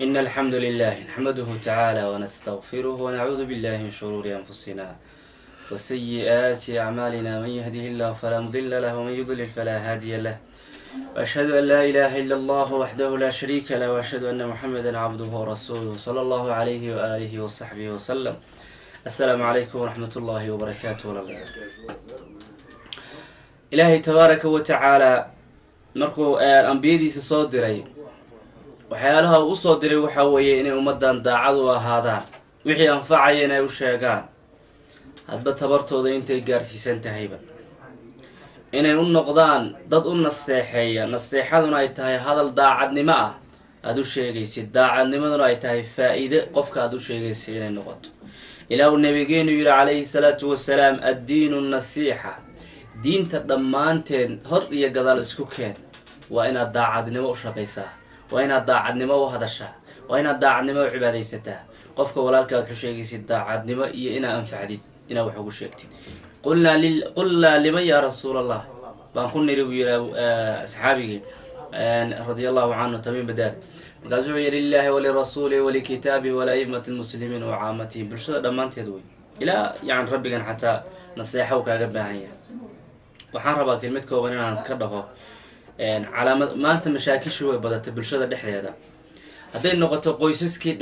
إن الحمد لله نحمده تعالى ونستغفره ونعوذ بالله من شرور أنفسنا وسيئات أعمالنا. من يهده الله فلا مضل له ومن يضلل فلا هادي له. وأشهد أن لا إله إلا الله وحده لا شريك له وأشهد أن محمدا عبده ورسوله صلى الله عليه وآله وصحبه وسلم. السلام عليكم ورحمة الله وبركاته. إلهي تبارك وتعالى markuu ambiyadiisa soo diray waxyaalaha uu soo diray waxa weeye inay ummadan daacad u ahaadaan, wixii anfacaya inay u sheegaan hadba tabartooda intay gaarsiisan tahayba, inay u noqdaan dad u nasteexeeya. nasteexaduna ay tahay hadal daacadnimo ah aada u sheegaysid, daacadnimaduna ay tahay faa-iide qofka aada u sheegaysa inay noqoto. ilaahu nabigeenu yihi calayhi salaatu wasalaam, addiinu nasiixa, diinta dhammaanteed hor iyo gadaal isku keen waa inaad daacadnimo u shaqaysaa, waa inaad daacadnimo u hadashaa, waa inaad daacadnimo u cibaadaysataa. qofka walaalka aad u sheegaysid daacadnimo iyo inaa anfacdid, inaa wax ugu sheegtid. qulnaa liman yaa rasuul allah baan ku niri buu yihi asxaabigii radia allahu canhu tamiim badaari. markaasuu wuxuu yihi lilaahi walirasuuli walikitaabi walaimati lmuslimiin wa caamatihi, bulshada dhammaanteed wey, ilaa yani rabbigan xataa naseexo kaaga baahan yahay. waxaan rabaa kelmid kooban inaan ka dhaho calaamad. maanta mashaakishu way badatay bulshada dhexdeeda, hadday noqoto qoyskii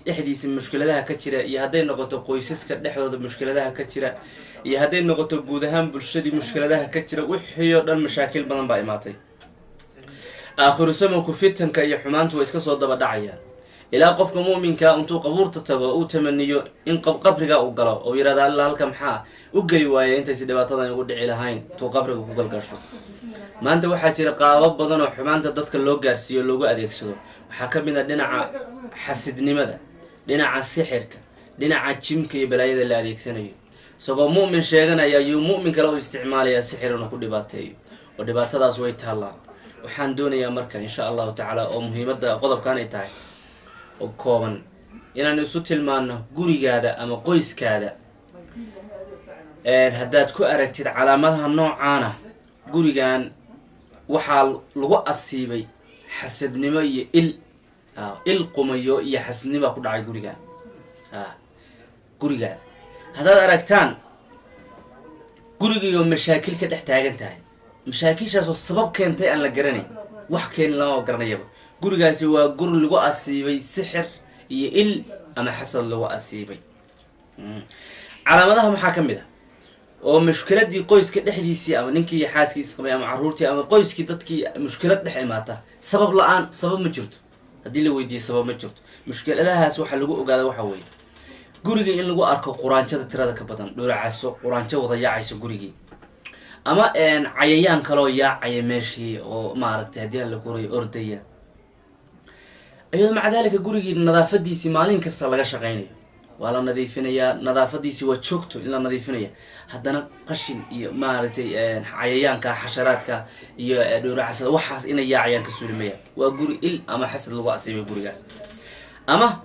dhexdiisa mushkiladaha ka jira, iyo hadday noqoto qoysaska dhexdooda mushkiladaha ka jira, iyo hadday noqoto guud ahaan bulshadii mushkiladaha ka jira, wixii oo dhan mashaakil badan baa imaatay. aakhiru zamanku fitanka iyo xumaantu way iska soo daba dhacayaan, ilaa qofka mu'minka intuu qabuurta tago uu tamaniyo in qabriga uu galo oo yihahda alla halka maxaa u geli waaya intaysi dhibaatadan ugu dhici lahayn intuu qabriga ku galgasho. maanta waxaa jira qaabab badan oo xumaanta dadka loo gaarsiiyo loogu adeegsado. waxaa ka mid a dhinaca xasidnimada, dhinaca sixirka, dhinaca jimka iyo balaayada la adeegsanayo. isagoo mu'min sheeganaya ayuu mu'min kale u isticmaalayaa sixir inuu ku dhibaateeyo, oo dhibaatadaas way taallaa. waxaan doonayaa marka insha allahu tacaala oo muhiimadda qodobkan ay tahay oo kooban inaan isu tilmaano gurigaada ama qoyskaada haddaad ku aragtid calaamadaha noocaana, gurigan waxaa lagu asiibay xasadnimo iyo il qumayo iyo xasadnimoa ku dhacay gurigaan haddaad aragtaan gurigiioo mashaakil ka dhex taagan tahay, mashaakishaasoo sabab keentay aan la garanayn, wax keeni lama garanayaba. gurigaasi waa guri lagu asiibay sixir iyo il ama xasad lagu asiibay. calaamadaha maxaa ka mid a oo mushkiladii qoyska dhexdiisii ama ninkii iyo xaaskiisa qabay ama caruurtii ama qoyskii dadkii mushkilad dhex imaata sabab la-aan, sabab ma jirto. haddii la weydiiyo sabab ma jirto. mushkiladahaas waxaa lagu ogaada waxa weeye gurigii in lagu arko quraanjada tirada ka badan, dhuracaso quraanjo wada yaacayso gurigii, ama cayayaan kaloo yaacaya meeshii oo maaragtay haddii aan la korayo ordaya. iyadoo maca daalika gurigii nadaafadiisii maalin kasta laga shaqaynayo, waa la nadiifinayaa, nadaafadiisii waa joogto in la nadiifinaya, haddana qashin iyo maaragtay cayayaanka xasharaadka iyo dhowracasada waxaas inay yaacayaan ka suulimayaan. waa guri il ama xasad lagu asiibay gurigaas. ama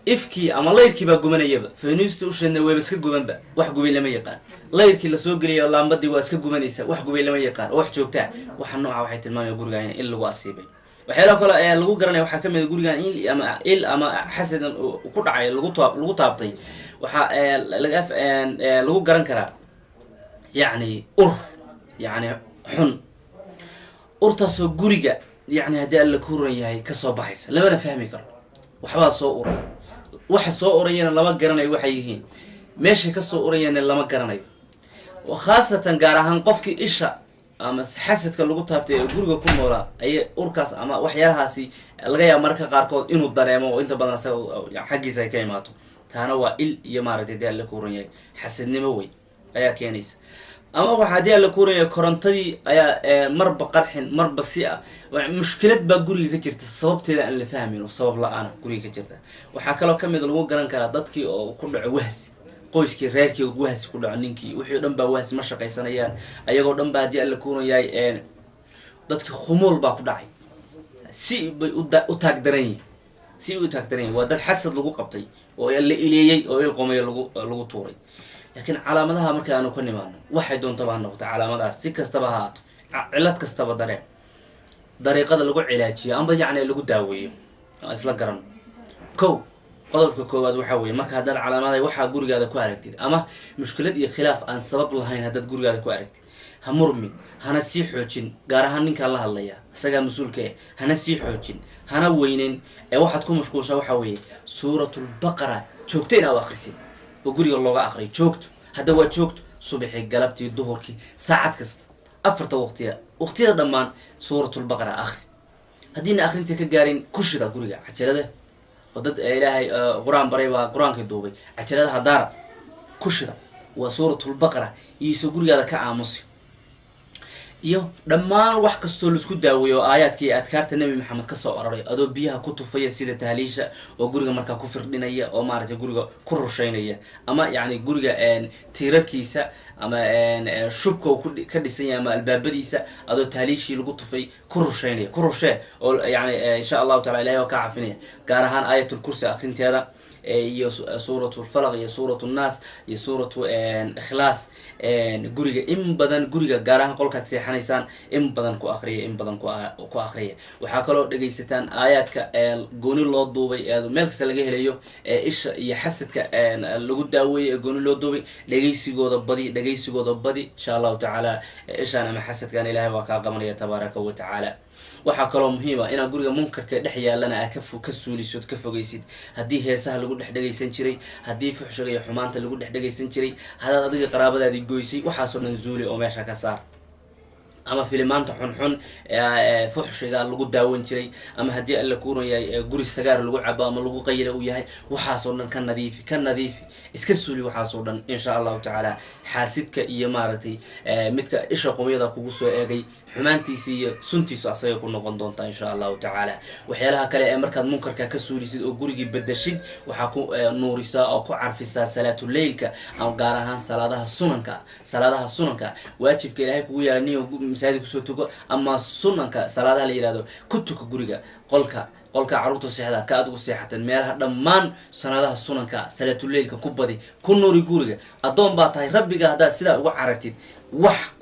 ifkii ama layrkii baa gubanayaba, faynuusta usheedna wayba iska gubanba, wax gubay lama yaqaan. layrkii lasoo geliya laambadii waa iska gubanaysa, wax gubay lama yaqaan oo wax joogtaa. waxa nooca waxay tilmaamaya gurigaan in lagu asiibay. waxyaalaha kale ayaa lagu garanaya waxaa ka mid a gurigan il ama xasadan ku dhacay lagu taabtay. waxaa lagu garan karaa yacni yacni xun, urtaasoo guriga yacni haddii alla ku uran yahay kasoo baxaysa, lamana fahmi karo. waxbaa soo uray, waxa soo urayana lama garanayo waxay yihiin, meeshay kasoo urayana lama garanayo. khaasatan gaar ahaan qofkii isha ama xasadka lagu taabtay ee guriga ku noolaa ayay urkaas ama waxyaalahaasi laga yaaba mararka qaarkood inuu dareemo oo inta badan asaga xaggiisa ay ka imaato. taana waa il iyo maaragtay dee alla ku uran yahay xasadnimo wey ayaa keenaysa. ama waxa haddii alla ku uran yahay korontadii ayaa marba qarxin marba si ah, mushkilad baa guriga ka jirta sababteeda aan la fahmin oo sabab la-aana guriga ka jirta. waxaa kaloo kamid lagu garan karaa dadkii oo ku dhaco wahsi, qoyskii reerkii wahsi ku dhaco, ninkii wixii o dhan baa wahsi ma shaqaysanayaan, ayagoo dhan baa haddii alla ku uran yahay dadkii khumuul baa ku dhacay, si bay u taagdaran yihin, waa dad xasad lagu qabtay oo la ileeyey oo ilqomayo lagu tuuray. laakiin calaamadaha marka aanu ka nimaano waxay doontaba ha noqota calaamadahaas si kastaba ha ahaato, cilad kastaba dareen dariiqada lagu cilaajiyo amba yacni lagu daaweeyo isla garan. kow qodobka koowaad waxaa weeye marka haddaad calaamaday waxaa gurigaada ku aragtid ama mushkilad iyo khilaaf aan sabab lahayn haddaad gurigaada ku aragtid, ha murmin, hana sii xoojin. gaar ahaan ninkaan la hadlaya isagaa mas-uulka eh, hana sii xoojin, hana weyneyn ee waxaad ku mashquulshaa waxaa weeye suuratulbaqara joogto inaad akhrisid oo guriga looga aqriyo joogto. hadda waa joogto subaxii, galabtii, duhurkii, saacad kasta, afarta waqtiyada dhammaan suuratulbaqara akhri. haddiina akhrinta ka gaarin ku shida guriga cajalada oo dad ilaahay qur-aan baray baa qur-aankii duubay, cajaladaha daara ku shida, waa suuratulbaqara iiso gurigaada ka aamusi. iyo dhammaan wax kastoo laisku daaweeyo aayaadka iyo adkaarta nabi maxamed kasoo aroray adoo biyaha ku tufaya sida tahliisha oo guriga markaa ku firdhinaya oo maaragtay guriga ku rusheynaya, ama yacni guriga tiirarkiisa ama shubka uu ka dhisan yahay ama albaabadiisa adoo tahliishii lagu tufay ku rusheynaya, ku rushee oo yani insha allahu taala ilahay waa ka cafinaya. gaar ahaan aayatulkursi akrinteeda iyo suuratu lfalaq iyo suuratu nnaas iyo suuratu ikhlaas guriga in badan, guriga gaar ahaan qolkaad seexanaysaan in badan ku aqriya, in badan ku aqriya. waxaa kaloo dhegaysataan aayaadka gooni loo duubay meel kasta laga helayo isha iyo xasadka lagu daaweeyay ee gooni loo duubay, dhegaysigooda badi insha allahu tacaala. ishaan ama xasadkan ilahay baa kaa qabanaya tabaaraka wa tacaala. waxaa kaloo muhiima inaad guriga munkarka dhex yaalana aad ka suulisood ka fogeysid. haddii heesaha lagu dhex dhegaysan jiray, haddii fuxshiga iyo xumaanta lagu dhex dhegaysan jiray, haddaad adiga qaraabadaadii goysay, waxaasoo dhan zuuli oo meesha ka saar. ama filimaanta xunxun fuxshiga lagu daawan jiray, ama haddii alla kuuran yahay guri sagaar lagu cabo ama lagu qayla uu yahay, waxaasoo dhan ka nadiifi iska suuli waxaasoo dhan insha allahu tacaala. xaasidka iyo maaragtay midka isha qumyada kugu soo eegay xumaantiisa iyo suntiisu asagay ku noqon doontaa insha allahu tacaala. waxyaalaha kale ee markaad munkarka ka suulisid oo gurigii bedeshid waxaa ku nuurisaa oo ku carfisaa salaatuleylka, ama gaar ahaan salaadaha sunanka waajibka ilaahay kugu yaala niyo masaajid kusoo tuko, ama sunanka salaadaha la yihahdo ku tuka guriga, qolka caruurta seexda ka adigu seexatan, meelaha dhammaan salaadaha sunanka salaatuleylka ku badi, ku nuuri guriga. addoon baa tahay rabbiga haddaad sidaa uga carartid wax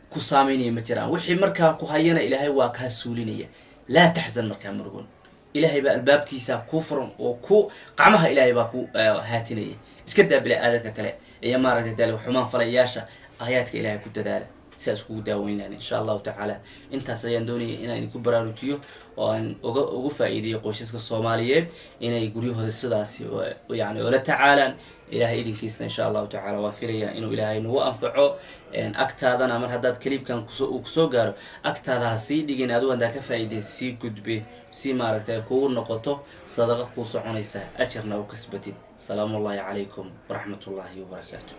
ku saameynaya ma jiraan. wixii markaa ku hayana ilaahay waa kaa suulinaya. laa taxzan markaa murugun, ilaahay baa albaabkiisa ku furan oo ku qacmaha ilaahay baa ku haatinaya. iska daabila aadadka kale iyo maaragtay daal xumaan falayaasha aayaadka ilaahay ku dadaala si aad iskugu daaweyn lahayn insha allahu tacaala. intaas ayaan doonaya inaan idinku baraarujiyo oo aan ugu faa'iideeyo qoysaska soomaaliyeed inay guryahooda sidaasi yani oola tacaalaan. ilaahay idinkiisna insha allahu tacaala waa filaya inuu ilaahay nagu anfaco. agtaadana mar haddaad kaliibkan uu kusoo gaaro, agtaada ha sii dhigin, adigu haddaa ka faa'iidee sii gudbe, si maaragtay kugu noqoto sadaqa kuu soconaysa, ajarna u kasbatid. salaamu ullahi calaykum waraxmat ullahi wabarakaatu.